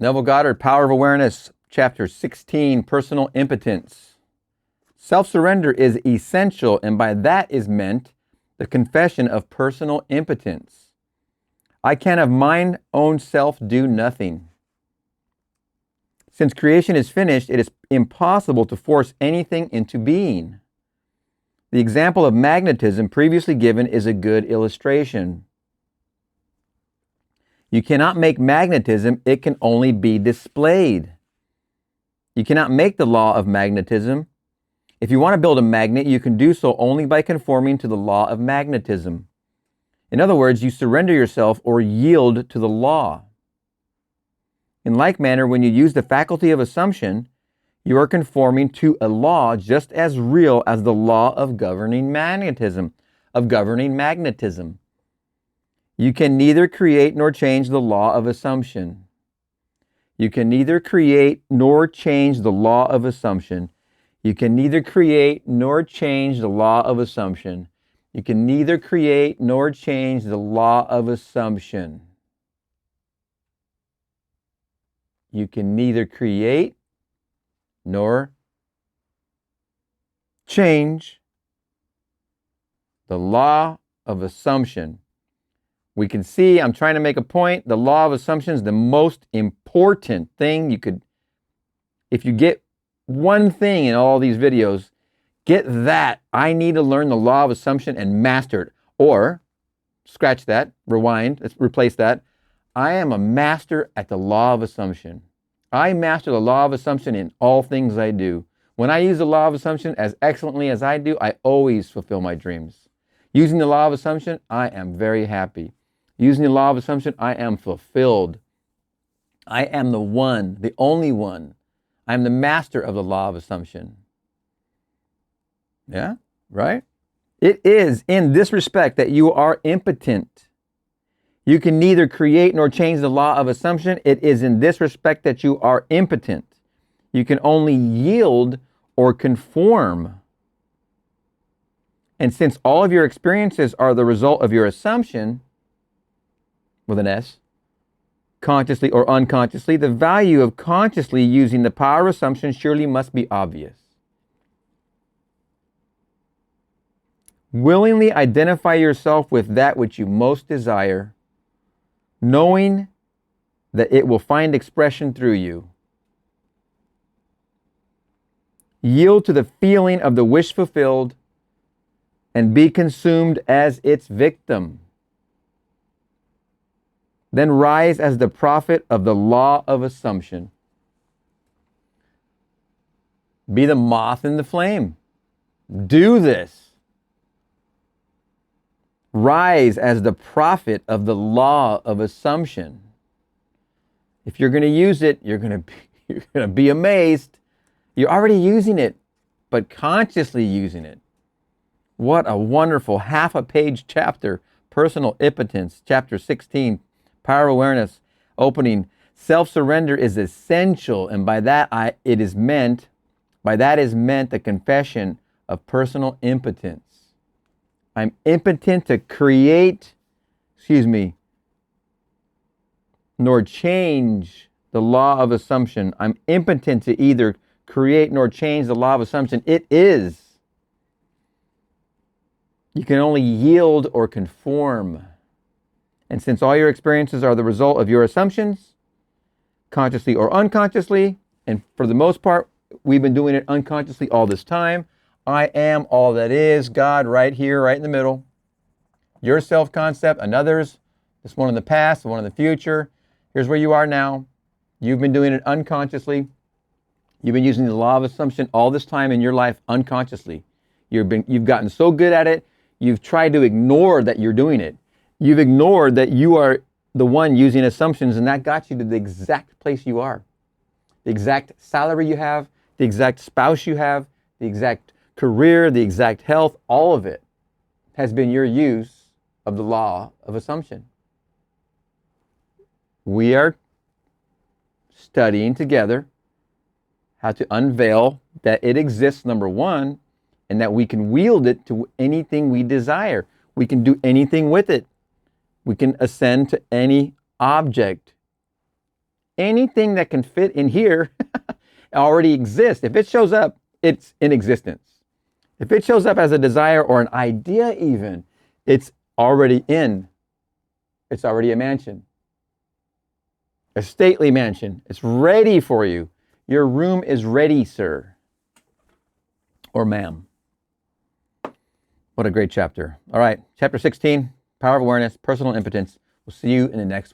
Neville Goddard, Power of Awareness, Chapter 16, Personal Impotence. Self-surrender is essential, and by that is meant the confession of personal impotence. I can of mine own self do nothing. Since creation is finished, it is impossible to force anything into being. The example of magnetism previously given is a good illustration. You cannot make magnetism, it can only be displayed. You cannot make the law of magnetism. If you want to build a magnet, you can do so only by conforming to the law of magnetism. In other words, you surrender yourself or yield to the law. In like manner, when you use the faculty of assumption, you are conforming to a law just as real as the law of governing magnetism, You can neither create nor change the law of assumption. You can neither create nor change the law of assumption. You can neither create nor change the law of assumption. You can neither create nor change the law of assumption. You can neither create nor change the law of assumption. We can see, I'm trying to make a point, the law of assumption is the most important thing you could, if you get one thing in all these videos, get that. I need to learn the law of assumption and master it. Or, scratch that, rewind, let's replace that. I am a master at the law of assumption. I master the law of assumption in all things I do. When I use the law of assumption as excellently as I do, I always fulfill my dreams. Using the law of assumption, I am very happy. Using the law of assumption, I am fulfilled. I am the one, the only one. I am the master of the law of assumption. Yeah, right? It is in this respect that you are impotent. You can neither create nor change the law of assumption. It is in this respect that you are impotent. You can only yield or conform. And since all of your experiences are the result of your assumption, with an S, consciously or unconsciously, the value of consciously using the power of assumption surely must be obvious. Willingly identify yourself with that which you most desire, knowing that it will find expression through you. Yield to the feeling of the wish fulfilled and be consumed as its victim. Then rise as the prophet of the law of assumption. Be the moth in the flame. Do this. Rise as the prophet of the law of assumption. If you're going to use it, you're going to be amazed. You're already using it, but consciously using it. What a wonderful half a page chapter. Personal Impotence, chapter 16. Power of Awareness, opening. Self-surrender is essential, and by that is meant the confession of personal impotence. I'm impotent to create, nor change the law of assumption. I'm impotent to either create nor change the law of assumption. It is. You can only yield or conform. And since all your experiences are the result of your assumptions, consciously or unconsciously, and for the most part, we've been doing it unconsciously all this time. I am all that is, God right here, right in the middle. Your self-concept, another's, this one in the past, one in the future. Here's where you are now. You've been doing it unconsciously. You've been using the law of assumption all this time in your life unconsciously. You've gotten so good at it, you've tried to ignore that you're doing it. You've ignored that you are the one using assumptions, and that got you to the exact place you are. The exact salary you have, the exact spouse you have, the exact career, the exact health, all of it has been your use of the law of assumption. We are studying together how to unveil that it exists, number one, and that we can wield it to anything we desire. We can do anything with it. We can ascend to any object anything that can fit in here already exists. If it shows up, it's in existence. If it shows up as a desire or an idea even, it's already in. It's already a mansion. A stately mansion. It's ready for you. Your room is ready, sir. Or ma'am. What a great chapter. All right, chapter 16, Power of Awareness, Personal Impotence. We'll see you in the next one.